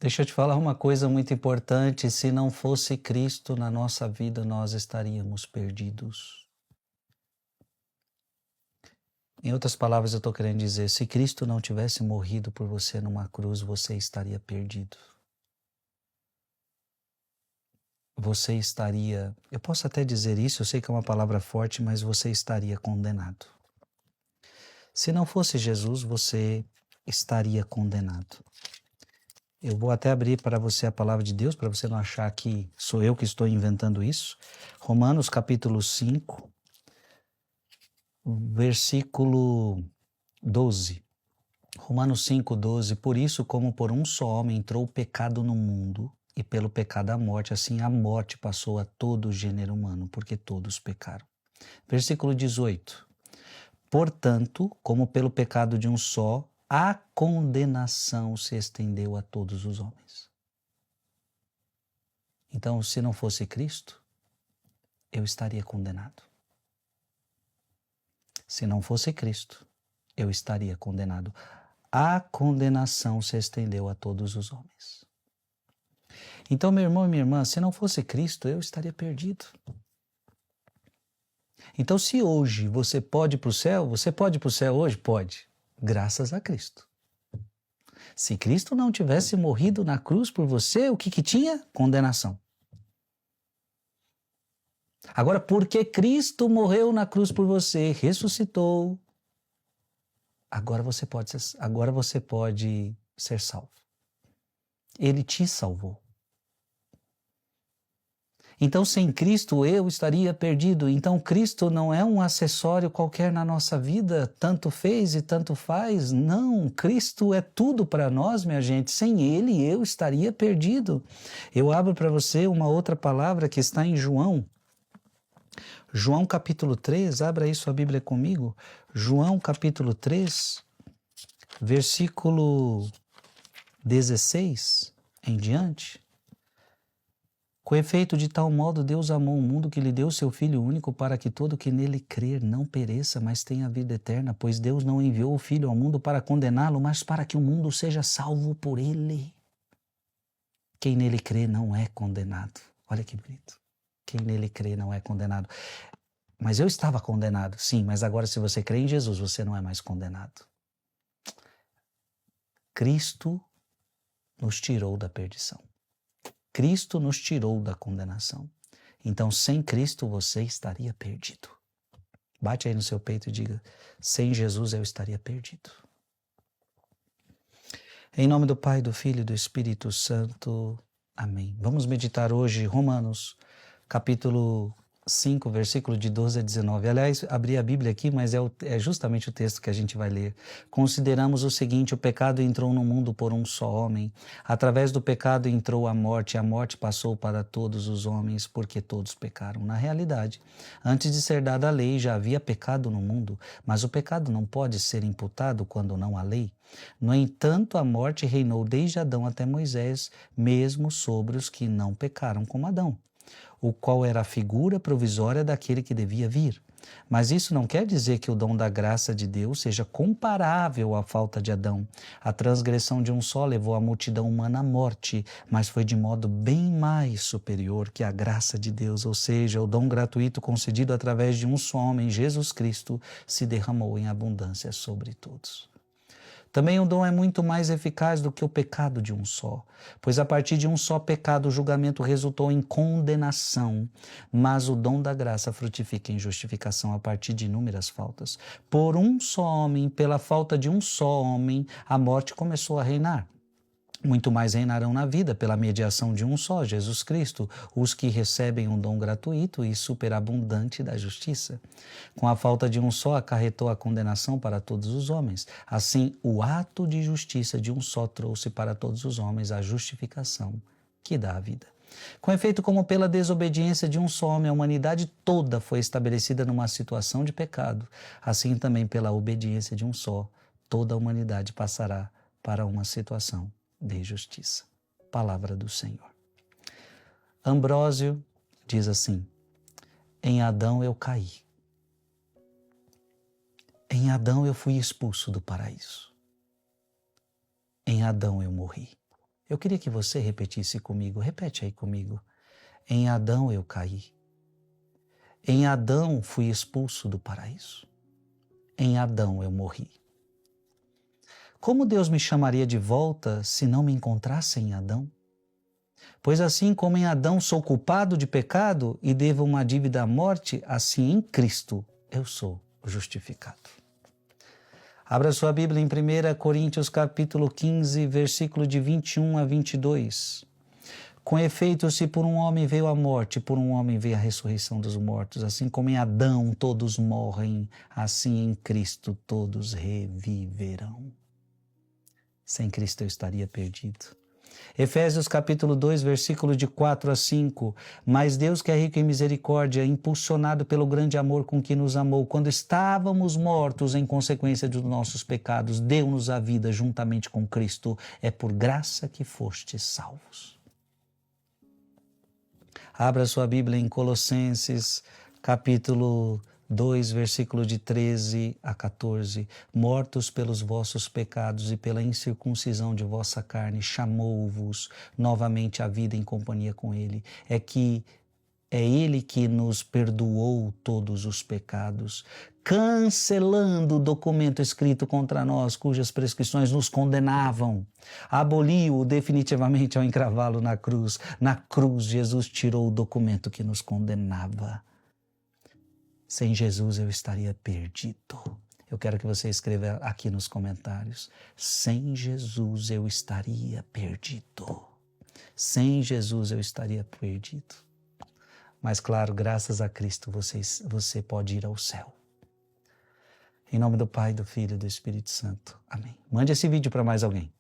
Deixa eu te falar uma coisa muito importante: se não fosse Cristo na nossa vida, nós estaríamos perdidos. Em outras palavras, eu estou querendo dizer, se Cristo não tivesse morrido por você numa cruz, você estaria perdido. Você estaria, eu posso até dizer isso, eu sei que é uma palavra forte, mas você estaria condenado. Se não fosse Jesus, você estaria condenado. Eu vou até abrir para você a palavra de Deus, para você não achar que sou eu que estou inventando isso. Romanos capítulo 5, versículo 12. Romanos 5, 12. Por isso, como por um só homem entrou o pecado no mundo, e pelo pecado a morte, assim a morte passou a todo o gênero humano, porque todos pecaram. Versículo 18. Portanto, como pelo pecado de um só, a condenação se estendeu a todos os homens. Então, se não fosse Cristo, eu estaria condenado. Se não fosse Cristo, eu estaria condenado. A condenação se estendeu a todos os homens. Então, meu irmão e minha irmã, se não fosse Cristo, eu estaria perdido. Então, se hoje você pode ir para o céu, você pode ir para o céu hoje? Pode, graças a Cristo. Se Cristo não tivesse morrido na cruz por você, o que tinha? Condenação. Agora, porque Cristo morreu na cruz por você, ressuscitou, agora você pode ser salvo. Ele te salvou. Então, sem Cristo, eu estaria perdido. Então, Cristo não é um acessório qualquer na nossa vida, tanto fez e tanto faz. Não, Cristo é tudo para nós, minha gente. Sem Ele, eu estaria perdido. Eu abro para você uma outra palavra que está em João. João capítulo 3, abra aí sua Bíblia comigo. João capítulo 3, versículo 16 em diante. Com efeito, de tal modo Deus amou o mundo que lhe deu seu Filho único para que todo que nele crer não pereça, mas tenha vida eterna, pois Deus não enviou o Filho ao mundo para condená-lo, mas para que o mundo seja salvo por ele. Quem nele crê não é condenado. Olha que bonito. Quem nele crê não é condenado. Mas eu estava condenado, sim, mas agora se você crê em Jesus, você não é mais condenado. Cristo nos tirou da perdição. Cristo nos tirou da condenação. Então, sem Cristo, você estaria perdido. Bate aí no seu peito e diga, sem Jesus eu estaria perdido. Em nome do Pai, do Filho e do Espírito Santo. Amém. Vamos meditar hoje Romanos, capítulo 5, versículo de 12 a 19. Aliás, abri a Bíblia aqui, mas é justamente o texto que a gente vai ler. Consideramos o seguinte: o pecado entrou no mundo por um só homem. Através do pecado entrou a morte passou para todos os homens, porque todos pecaram. Na realidade, antes de ser dada a lei, já havia pecado no mundo, mas o pecado não pode ser imputado quando não há lei. No entanto, a morte reinou desde Adão até Moisés, mesmo sobre os que não pecaram como Adão, o qual era a figura provisória daquele que devia vir. Mas isso não quer dizer que o dom da graça de Deus seja comparável à falta de Adão. A transgressão de um só levou a multidão humana à morte, mas foi de modo bem mais superior que a graça de Deus, ou seja, o dom gratuito concedido através de um só homem, Jesus Cristo, se derramou em abundância sobre todos. Também o dom é muito mais eficaz do que o pecado de um só, pois a partir de um só pecado o julgamento resultou em condenação, mas o dom da graça frutifica em justificação a partir de inúmeras faltas. Por um só homem, pela falta de um só homem, a morte começou a reinar. Muito mais reinarão na vida pela mediação de um só, Jesus Cristo, os que recebem um dom gratuito e superabundante da justiça. Com a falta de um só, acarretou a condenação para todos os homens. Assim, o ato de justiça de um só trouxe para todos os homens a justificação que dá a vida. Com efeito, como pela desobediência de um só homem, a humanidade toda foi estabelecida numa situação de pecado, assim também pela obediência de um só, toda a humanidade passará para uma situação de justiça. Palavra do Senhor. Ambrósio diz assim: em Adão eu caí. Em Adão eu fui expulso do paraíso. Em Adão eu morri. Eu queria que você repetisse comigo, repete aí comigo. Em Adão eu caí. Em Adão fui expulso do paraíso. Em Adão eu morri. Como Deus me chamaria de volta se não me encontrasse em Adão? Pois assim como em Adão sou culpado de pecado e devo uma dívida à morte, assim em Cristo eu sou justificado. Abra sua Bíblia em 1 Coríntios capítulo 15, versículo de 21 a 22. Com efeito, se por um homem veio a morte, por um homem veio a ressurreição dos mortos, assim como em Adão todos morrem, assim em Cristo todos reviverão. Sem Cristo eu estaria perdido. Efésios capítulo 2, versículo de 4 a 5. Mas Deus, que é rico em misericórdia, impulsionado pelo grande amor com que nos amou, quando estávamos mortos em consequência dos nossos pecados, deu-nos a vida juntamente com Cristo. É por graça que fostes salvos. Abra sua Bíblia em Colossenses capítulo 2, versículo de 13 a 14. Mortos pelos vossos pecados e pela incircuncisão de vossa carne, chamou-vos novamente à vida em companhia com Ele. É Ele que nos perdoou todos os pecados, cancelando o documento escrito contra nós, cujas prescrições nos condenavam. Aboliu-o definitivamente ao encravá-lo na cruz. Na cruz, Jesus tirou o documento que nos condenava. Sem Jesus eu estaria perdido. Eu quero que você escreva aqui nos comentários. Sem Jesus eu estaria perdido. Sem Jesus eu estaria perdido. Mas claro, graças a Cristo você pode ir ao céu. Em nome do Pai, do Filho e do Espírito Santo. Amém. Mande esse vídeo para mais alguém.